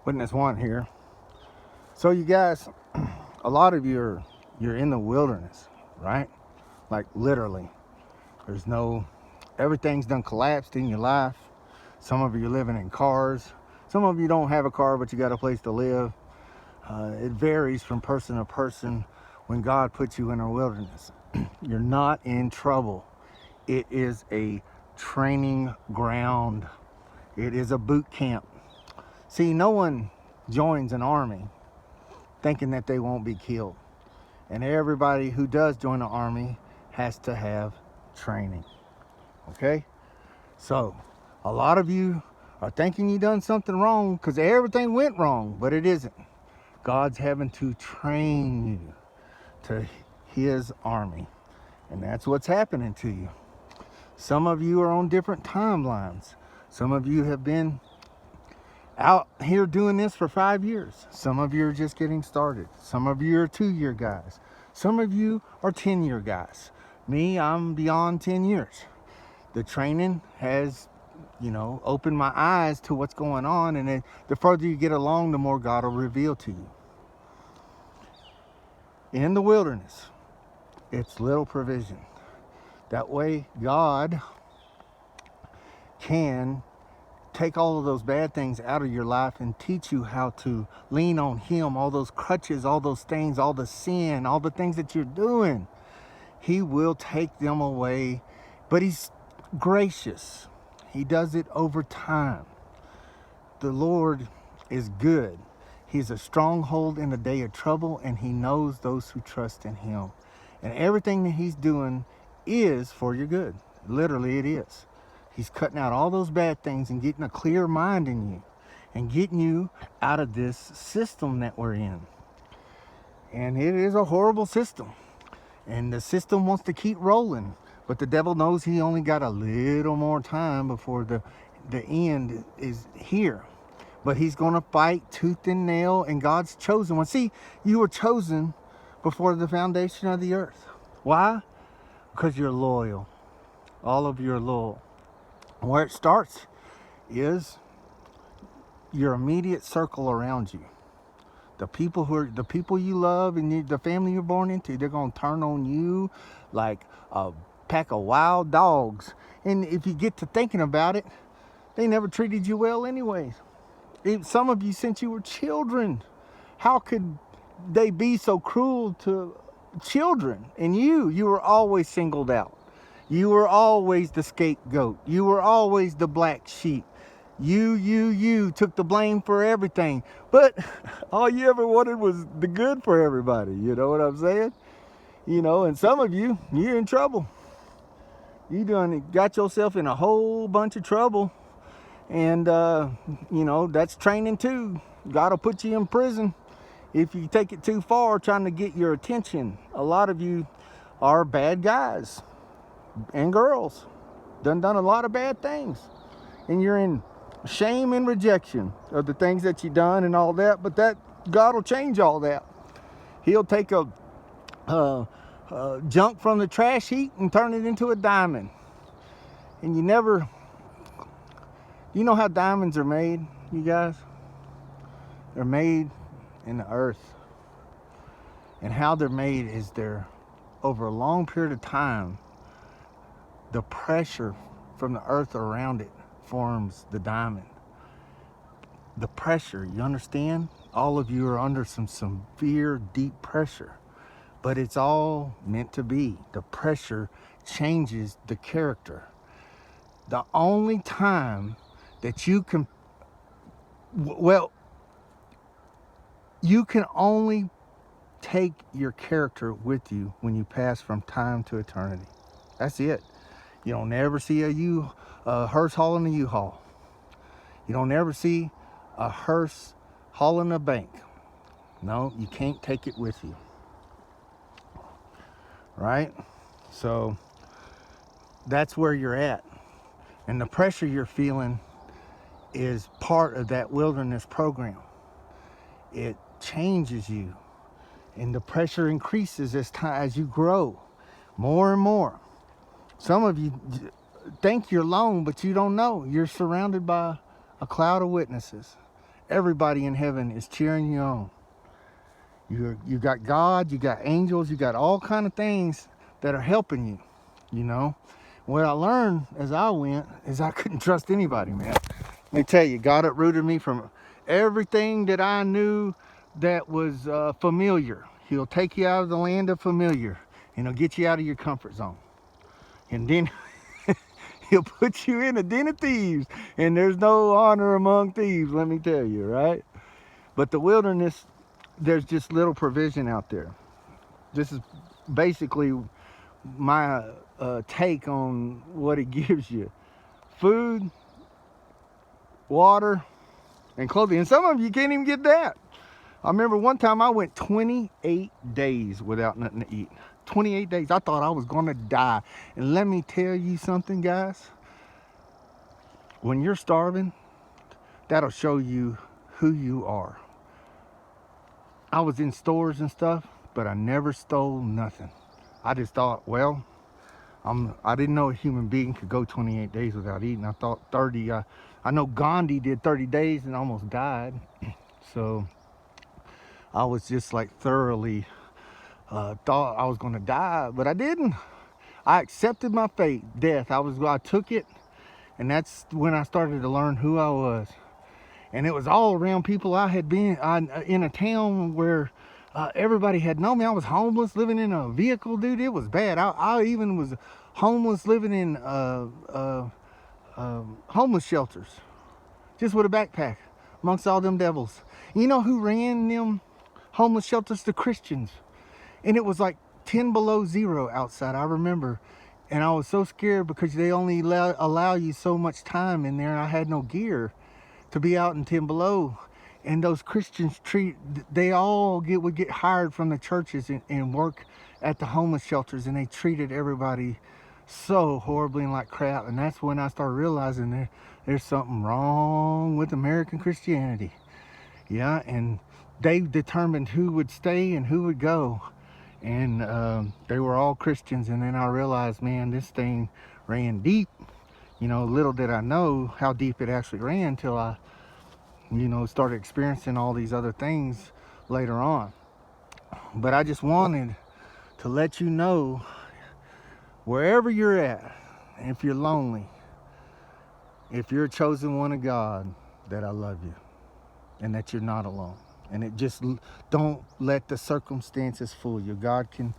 Witness one here. So you guys, a lot of you you're in the wilderness, right? Like literally. There's no, everything's done collapsed in your life. Some of you are living in cars. Some of you don't have a car, but you got a place to live. It varies from person to person when God puts you in a wilderness. You're not in trouble. It is a training ground. It is a boot camp. See, no one joins an army thinking that they won't be killed. And everybody who does join the army has to have training. Okay? So, a lot of you are thinking you done something wrong because everything went wrong, but it isn't. God's having to train you to his army. And that's what's happening to you. Some of you are on different timelines. Some of you have been out here doing this for 5 years. Some of you are just getting started. Some of you are 2-year guys. Some of you are 10-year guys. Me, I'm beyond 10 years. The training has, opened my eyes to what's going on. And then the further you get along, the more God will reveal to you. In the wilderness, it's little provision. That way, God can take all of those bad things out of your life and teach you how to lean on him. All those crutches, all those things, all the sin, all the things that you're doing, he will take them away. But he's gracious. He does it over time. The Lord is good. He's a stronghold in the day of trouble, and he knows those who trust in him. And everything that he's doing is for your good. Literally, it is. He's cutting out all those bad things and getting a clear mind in you and getting you out of this system that we're in. And it is a horrible system. And the system wants to keep rolling. But the devil knows he only got a little more time before the end is here. But he's going to fight tooth and nail, and God's chosen one. See, you were chosen before the foundation of the earth. Why? Because you're loyal. All of you are loyal. Where it starts is your immediate circle around you. The people you love and the family you're born into, they're going to turn on you like a pack of wild dogs. And if you get to thinking about it, they never treated you well anyways. Some of you since you were children. How could they be so cruel to children? And you were always singled out. You were always the scapegoat. You were always the black sheep. You took the blame for everything. But all you ever wanted was the good for everybody. You know what I'm saying? And some of you, you're in trouble. You done got yourself in a whole bunch of trouble. And, that's training too. God will put you in prison if you take it too far trying to get your attention. A lot of you are bad guys and girls. Done a lot of bad things. And you're in shame and rejection of the things that you done and all that. But that God will change all that. He'll take a junk from the trash heap and turn it into a diamond. And you know how diamonds are made, you guys? They're made in the earth. And how they're made is over a long period of time, the pressure from the earth around it forms the diamond. The pressure, you understand? All of you are under some severe, deep pressure. But it's all meant to be. The pressure changes the character. The only time that you can only take your character with you when you pass from time to eternity. That's it. You don't ever see a hearse hauling a U-Haul. You don't ever see a hearse hauling a bank. No, you can't take it with you. Right? So that's where you're at. And the pressure you're feeling is part of that wilderness program. It changes you. And the pressure increases as you grow more and more. Some of you think you're alone, but you don't know. You're surrounded by a cloud of witnesses. Everybody in heaven is cheering you on. You got God, you got angels, you got all kind of things that are helping you, you know. What I learned as I went is I couldn't trust anybody, man. Let me tell you, God uprooted me from everything that I knew that was familiar. He'll take you out of the land of familiar, and he'll get you out of your comfort zone. And then he'll put you in a den of thieves, and there's no honor among thieves, let me tell you, right? But the wilderness, there's just little provision out there. This is basically my take on what it gives you. Food, water, and clothing. And some of you can't even get that. I remember one time I went 28 days without nothing to eat. 28 days. I thought I was going to die. And let me tell you something, guys. When you're starving, that'll show you who you are. I was in stores and stuff, but I never stole nothing. I just thought, well, I didn't know a human being could go 28 days without eating. I thought 30. I know Gandhi did 30 days and almost died. So I was just like thoroughly thought I was going to die, but I didn't. I accepted my fate, death. I took it, and that's when I started to learn who I was. And it was all around people I had been in a town where everybody had known me. I was homeless, living in a vehicle, dude. It was bad. I even was homeless, living in homeless shelters, just with a backpack, amongst all them devils. You know who ran them homeless shelters? The Christians. And it was like 10 below zero outside, I remember. And I was so scared because they only allow you so much time in there. And I had no gear to be out in 10 below. And those Christians they all would get hired from the churches and work at the homeless shelters, and they treated everybody so horribly and like crap. And that's when I started realizing there's something wrong with American Christianity. Yeah, and they determined who would stay and who would go. And they were all Christians. And then I realized, man, this thing ran deep. You know, little did I know how deep it actually ran till I, started experiencing all these other things later on. But I just wanted to let you know, wherever you're at, if you're lonely, if you're a chosen one of God, that I love you and that you're not alone. And it just, don't let the circumstances fool you. God can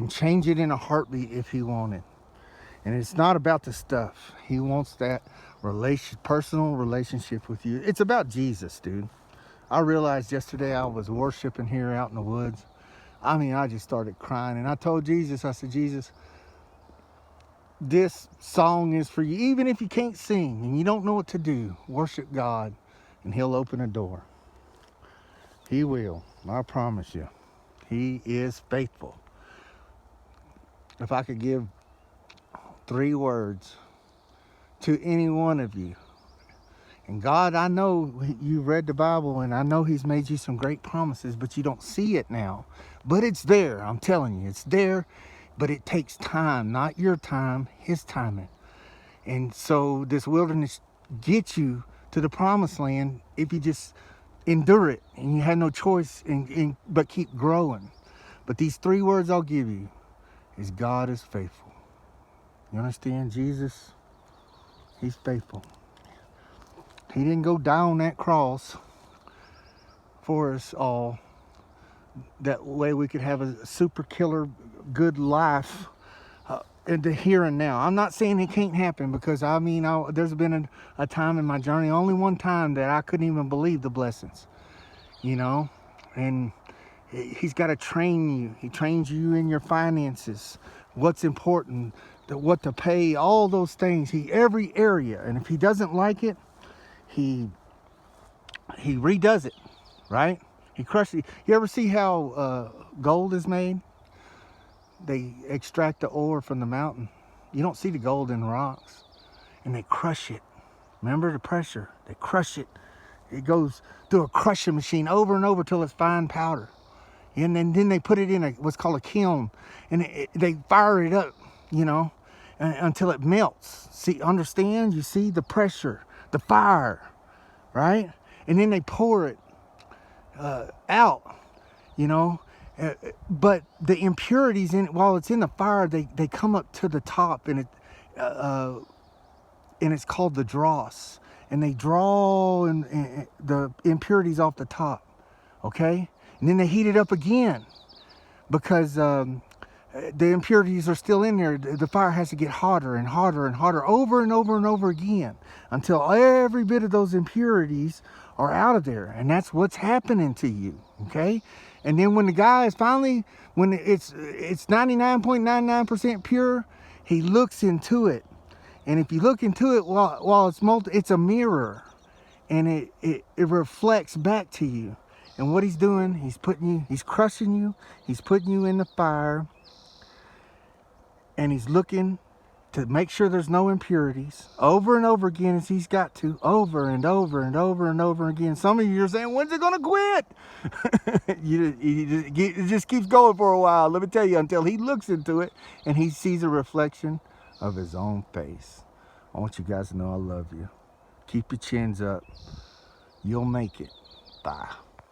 change it in a heartbeat if he wanted. And it's not about the stuff. He wants that personal relationship with you. It's about Jesus, dude. I realized yesterday I was worshiping here out in the woods. I mean, I just started crying. And I told Jesus, I said, Jesus, this song is for you. Even if you can't sing and you don't know what to do, worship God and he'll open a door. He will. I promise you. He is faithful. If I could give 3 words to any one of you. And God, I know you've read the Bible and I know he's made you some great promises, but you don't see it now. But it's there. I'm telling you, it's there. But it takes time, not your time, his timing. And so this wilderness gets you to the promised land if you just endure it and you have no choice but keep growing. But these 3 words I'll give you is God is faithful. You understand? Jesus, he's faithful. He didn't go die on that cross for us all. That way we could have a super killer good life in the here and now. I'm not saying it can't happen, because there's been a time in my journey, only one time, that I couldn't even believe the blessings, and he's got to train you. He trains you in your finances, what's important, what to pay, all those things. Every area. And if he doesn't like it, he redoes it, right? He crushes it. You ever see how gold is made? They extract the ore from the mountain. You don't see the gold in the rocks. And they crush it. Remember the pressure? They crush it. It goes through a crushing machine over and over till it's fine powder. And then they put it in what's called a kiln. And they fire it up, until it melts. See, understand? You see the pressure, the fire, right? and then they pour it out, you know. But the impurities in it, while it's in the fire, they come up to the top, and it's called the dross, and they draw and the impurities off the top, okay? And then they heat it up again, because the impurities are still in there. The fire has to get hotter and hotter and hotter over and over and over again until every bit of those impurities are out of there. And that's what's happening to you, okay? And then when the guy is finally, when it's 99.99% pure, he looks into it. And if you look into it while it's it's a mirror, and it reflects back to you. And what he's doing, he's crushing you, he's putting you in the fire, and he's looking to make sure there's no impurities over and over again, as he's got to, over and over and over and over again. Some of you are saying, when's it gonna quit? It just keeps going for a while, let me tell you, until he looks into it and he sees a reflection of his own face. I want you guys to know I love you. Keep your chins up. You'll make it. Bye.